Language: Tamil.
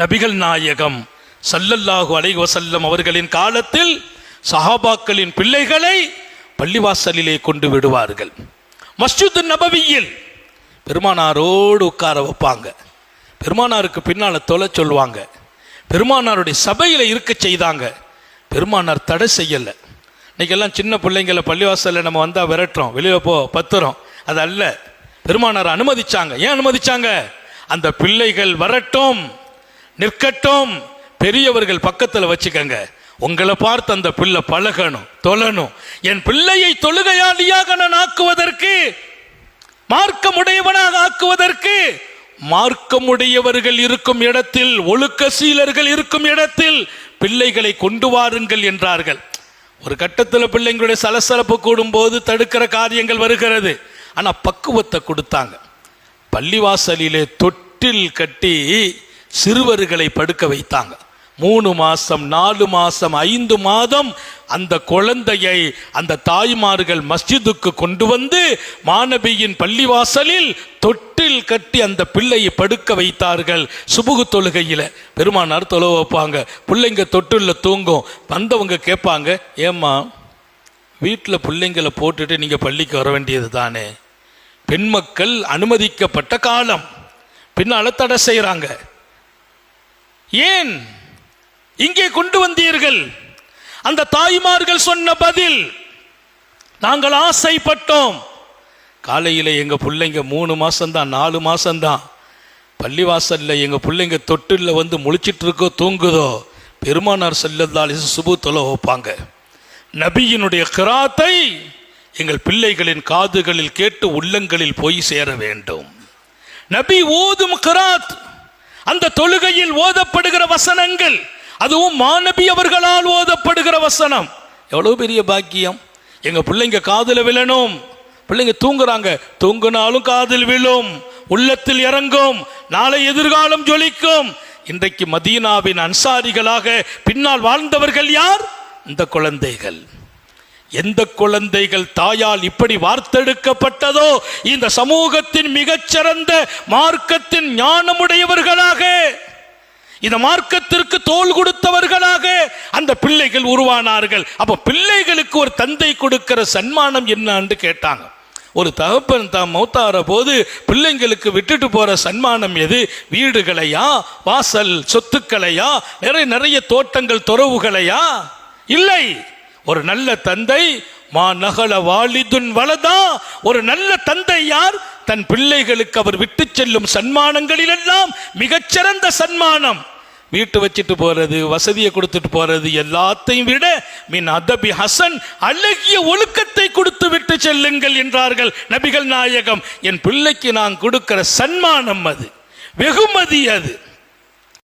நபிகள் நாயகம் ஸல்லல்லாஹு அலைஹி வஸல்லம் அவர்களின் காலத்தில் சஹாபாக்களின் பிள்ளைகளை பள்ளிவாசலிலே கொண்டு விடுவார்கள். மஸ்ஜித் நபவியில் பெருமானாரோடு உட்கார வைப்பாங்க. பெருமானாருக்கு பின்னால் தொலை சொல்லுவாங்க. பெருமானாருடைய சபையில் இருக்க செய்தாங்க. பெருமானார் தடை செய்யலை. இன்னைக்கெல்லாம் சின்ன பிள்ளைங்களை பள்ளிவாசலில் நம்ம வந்தால் விரட்டுறோம், வெளியே போ பத்துறோம். அது அல்ல, பெருமானார் அனுமதிச்சாங்க. ஏன் அனுமதிச்சாங்க? அந்த பிள்ளைகள் வரட்டும், நிற்கட்டும், பெரியவர்கள் பக்கத்தில் வச்சுக்கங்க. உங்களை பார்த்து அந்த பிள்ளை பழகணும், தொழணும். என் பிள்ளையை தொழுகையாளியாக நான் ஆக்குவதற்கு, மார்க்கமுடையவனாக ஆக்குவதற்கு, மார்க்கமுடையவர்கள் இருக்கும் இடத்தில், ஒழுக்க சீலர்கள் இருக்கும் இடத்தில் பிள்ளைகளை கொண்டு வாருங்கள் என்றார்கள். ஒரு கட்டத்தில் பிள்ளைங்களுடைய சலசலப்பு கூடும்போது தடுக்கிற காரியங்கள் வருகிறது. ஆனால் பக்குவத்தை கொடுத்தாங்க. பள்ளிவாசலிலே தொட்டில் கட்டி சிறுவர்களை படுக்க வைத்தாங்க. 3 மாசம் 4 மாசம் 5 மாதம் அந்த குழந்தையை அந்த தாய்மார்கள் மஸ்ஜிதுக்கு கொண்டு வந்து மாநபியின் பள்ளிவாசலில் தொட்டில் கட்டி அந்த பிள்ளையை படுக்க வைத்தார்கள். சுபுகு தொழுகையில் பெருமானார் தொழ வைப்பாங்க. பிள்ளைங்க தொட்டில்ல தூங்கும். வந்தவங்க கேட்பாங்க, ஏம்மா வீட்டில் பிள்ளைங்களை போட்டுட்டு நீங்கள் பள்ளிக்கு வர வேண்டியது தானே? பெண் மக்கள் அனுமதிக்கப்பட்ட காலம், பின்னால் தடை செய்கிறாங்க. ஏன் இங்கே கொண்டு வந்தீர்கள்? அந்த தாய்மார்கள் சொன்ன பதில், நாங்கள் ஆசைப்பட்டோம். காலையில் எங்கள் பிள்ளைங்க 3 மாசம்தான் 4 மாசம்தான் பள்ளிவாசல்ல எங்கள் பிள்ளைங்க தொட்டில்ல வந்து முழிச்சிட்டு இருக்கோ தூங்குதோ, பெருமானார் ஸல்லல்லாஹு அலைஹி வஸல்லம் சுபு தொழ வைப்பாங்க. நபியினுடைய கிராத்தை எங்கள் பிள்ளைகளின் காதுகளில் கேட்டு உள்ளங்களில் போய் சேர வேண்டும். நபி ஓதும் கிராத், அந்த தொழுகையில் ஓதப்படுகிற வசனங்கள், அதுவும் மாநபி அவர்களால் ஓதப்படுகிற வசனம், எவ்வளவு பெரிய பாக்கியம். எங்க பிள்ளைங்க காதுல விழணும். பிள்ளைங்க தூங்குறாங்க, தூங்குனாலும் காதில் விழும், உள்ளத்தில் இறங்கும், நாளை எதிர்காலம் ஜொலிக்கும். இன்றைக்கு மதீனாவின் அன்சாரிகளாக பின்னால் வாழ்ந்தவர்கள் யார்? இந்த குழந்தைகள். எந்த குழந்தைகள் தாயால் இப்படி வார்த்தெடுக்கப்பட்டதோ, இந்த சமூகத்தின் மிகச்சிறந்த மார்க்கத்தின் ஞானமுடையவர்களாக, இந்த மார்க்கத்திற்கு தோள் கொடுத்தவர்களாக அந்த பிள்ளைகள் உருவானார்கள். அப்ப பிள்ளைகளுக்கு ஒரு தந்தை கொடுக்கிற சன்மானம் என்னன்னு கேட்டாங்க. ஒரு தகப்பன் தான் மௌத்தார போது பிள்ளைங்களுக்கு விட்டுட்டு போற சன்மானம் எது? வீடுகளையா, வாசல் சொத்துக்களையா, நிறைய தோட்டங்கள் துறவுகளையா? இல்லை. ஒரு நல்ல தந்தை, மா நகல வாலிதுன் வலதா, ஒரு நல்ல தந்தை யார்? தன் பிள்ளைகளுக்கு அவர் விட்டு செல்லும் சன்மானங்களில் எல்லாம் மிகச்சிறந்த சன்மானம் வீட்டு வச்சுட்டு போறது, வசதியை கொடுத்துட்டு போறது, எல்லாத்தையும் விட மின் அதபி ஹசன், அழகிய ஒழுக்கத்தை கொடுத்து விட்டு செல்லுங்கள் என்றார்கள் நபிகள் நாயகம். என் பிள்ளைக்கு நான் கொடுக்கிற சன்மானம் அது, வெகுமதி அது.